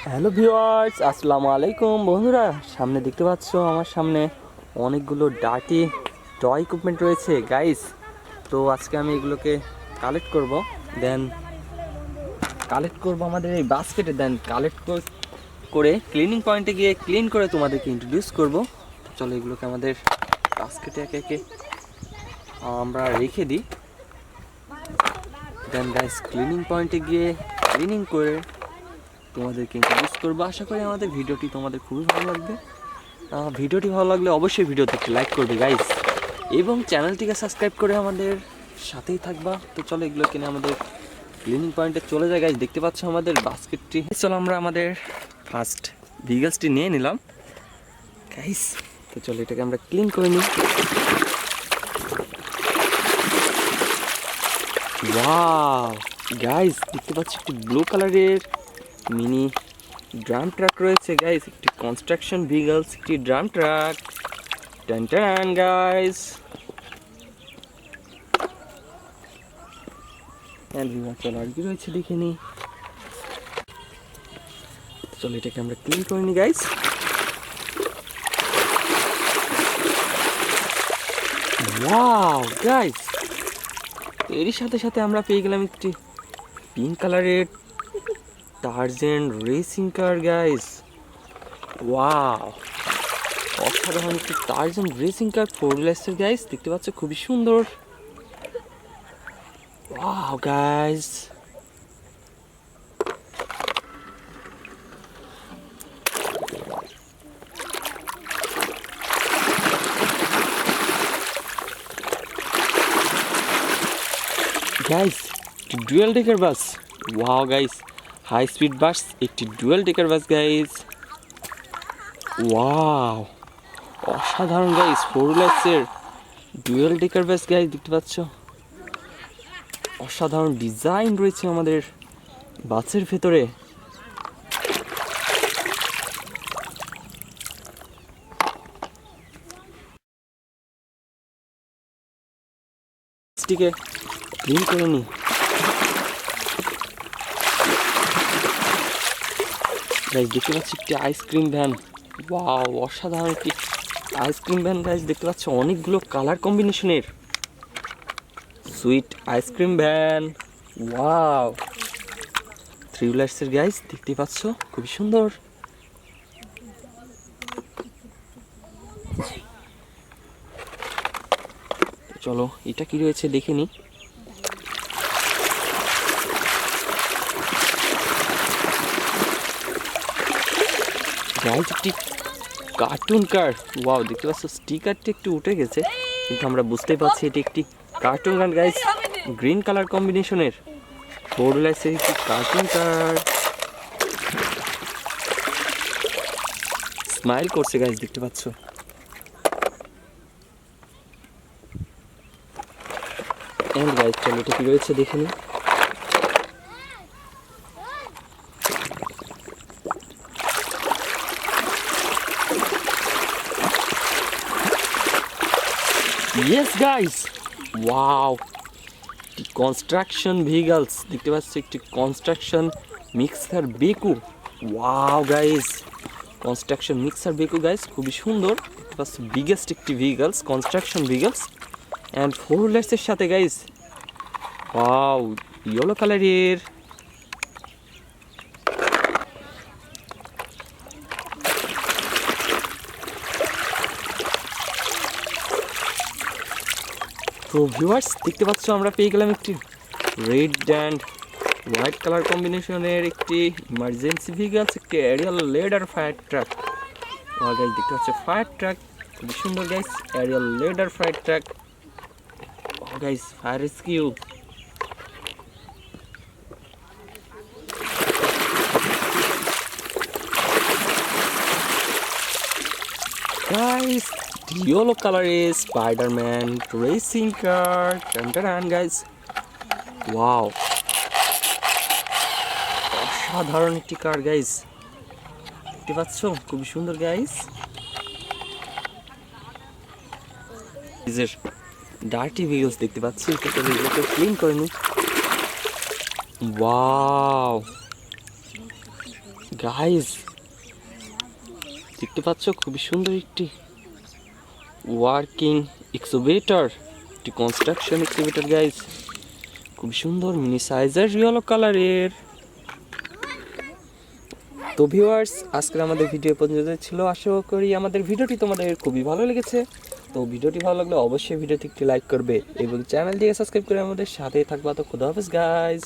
Hello viewers, আসসালামু আলাইকুম বন্ধুরা। সামনে দেখতে পাচ্ছ আমার সামনে অনেকগুলো ডার্টি টয় ইকুইপমেন্ট রয়েছে গাইস। তো আজকে আমি এগুলোকে কালেক্ট করব, আমাদের এই বাস্কেটে, দেন কালেক্ট করে ক্লিনিং পয়েন্টে গিয়ে ক্লিন করে তোমাদেরকে ইন্ট্রোডিউস করব। চলো এগুলোকে আমাদের বাস্কেটে একে একে আমরা রেখে দিই। দেন গাইস ক্লিনিং পয়েন্টে গিয়ে ক্লিনিং করে তোমাদেরকে ইন্ট্রোডিউস করবো। আশা করি আমাদের ভিডিওটি তোমাদের খুবই ভালো লাগবে। ভিডিওটি ভালো লাগলে অবশ্যই ভিডিওতে একটি লাইক করবে গাইস, এবং চ্যানেলটিকে সাবস্ক্রাইব করে আমাদের সাথেই থাকবা। তো চলো এগুলো কিনে আমাদের ক্লিনিং পয়েন্টে চলে যায় গাইস। দেখতে পাচ্ছ আমাদের বাস্কেটটি। চলো আমরা আমাদের ফার্স্ট ভিগলসটি নিয়ে নিলাম গাইস। তো চলো এটাকে আমরা ক্লিন করে নিই। ওয়াও গাইস, দেখতে পাচ্ছি একটি ব্লু কালারের মিনি ড্রাম ট্রাক রয়েছে গাইস। একটি কনস্ট্রাকশন ভিগলস, একটি ড্রাম ট্রাক। টান টান গাইস, চলো আর কি রয়েছে দেখে নি। চলো এটাকে আমরা ক্লিন করে নি গাইস। ওয়াও গাইস, এরই সাথে সাথে আমরা পেয়ে গেলাম একটি পিঙ্ক কালারের Tarzan racing car guys. Wow, অসাধারণ একটি টার্জান রেসিং কার 4 হুইলার্সের গাইস। দেখতে পাচ্ছ খুবই সুন্দর। ওয়াও গাইস, গাইস একটি dual decker bus. Wow guys, high speed bus, একটি dual decker bus guys. Wow, অসাধারণ গাইস, 4 হুইলার্সের ডুয়েল ডেকার বাস গাইস। দেখতে পাচ্ছ অসাধারণ ডিজাইন রয়েছে আমাদের বাসের ভেতরে। স্টিকে ক্লিন করে নি গাইস। দেখতে পাচ্ছি একটি আইসক্রিম ভ্যান। ওয়াও, অসাধারণ একটি আইসক্রিম ভ্যান গাইস। দেখতে পাচ্ছ অনেকগুলো কালার কম্বিনেশনের সুইট আইসক্রিম ভ্যান। ওয়াও, 3 হুইলার্সের গাইস। দেখতে পাচ্ছ খুবই সুন্দর। চলো এটা কি রয়েছে দেখে নি। গাইস একটি কার্টুন কার। ওয়াও, দেখতে পাচ্ছ স্টিকারটি একটু উঠে গেছে, কিন্তু আমরা বুঝতে পারছি এটি একটি কার্টুন কার গাইস। গ্রিন কালার কম্বিনেশনের 4 হুইলার্সের একটি কার্টুন কার। স্মাইল করছে গাইস, দেখতে পাচ্ছ। এন্ড গাইস চলো এটা কি রয়েছে দেখে নি। ইয়েস গাইস, ওয়াও, একটি কনস্ট্রাকশন ভেহিকলস। দেখতে পাচ্ছি একটি construction mixer Beko. Wow guys, construction mixer Beko guys, খুবই সুন্দর। দেখতে পাচ্ছি বিগেস্ট একটি ভেহিকলস, কনস্ট্রাকশন ভেহিকলস অ্যান্ড 4 হুইলার্সের সাথে গাইস। ওয়াও, ইয়েলো কালারের। তো ভিউয়ার্স দেখতে পাচ্ছ আমরা পেয়ে গেলাম একটি রেড অ্যান্ড হোয়াইট কালার কম্বিনেশনের একটি ইমার্জেন্সি ভেহিকলস, একটি aerial ladder fire truck. Guys দেখতে পাচ্ছ ফায়ার ট্রাক, খুবই সুন্দর guys. Aerial ladder fire truck. Guys fire rescue. Guys yellow কালারের স্পাইডারম্যান রেসিং কার। টান টান গাইস, ওয়াও, অসাধারণ একটি কার গাইস। দেখতে পাচ্ছ খুবই সুন্দর গাইস। ডার্টি ভিগলস দেখতে পাচ্ছি, এগুলোকে ক্লিন করে নি। ওয়াও, গাইস দেখতে পাচ্ছ খুবই সুন্দর একটি ওয়ার্কিং এক্সকাভেটর, একটি কনস্ট্রাকশন এক্সকাভেটর গাইস, খুবই সুন্দর মিনি সাইজের ইয়েলো কালারের। তো ভিউয়ার্স আজকের আমাদের ভিডিও পর্যন্ত ছিল, আশা করি আমাদের ভিডিওটি তোমাদের খুবই ভালো লেগেছে। তো ভিডিওটি ভালো লাগলে অবশ্যই ভিডিওটি একটি লাইক করবে এবং চ্যানেলটিকে সাবস্ক্রাইব করে আমাদের সাথেই থাকবা। তো খোদা হাফেজ গাইস।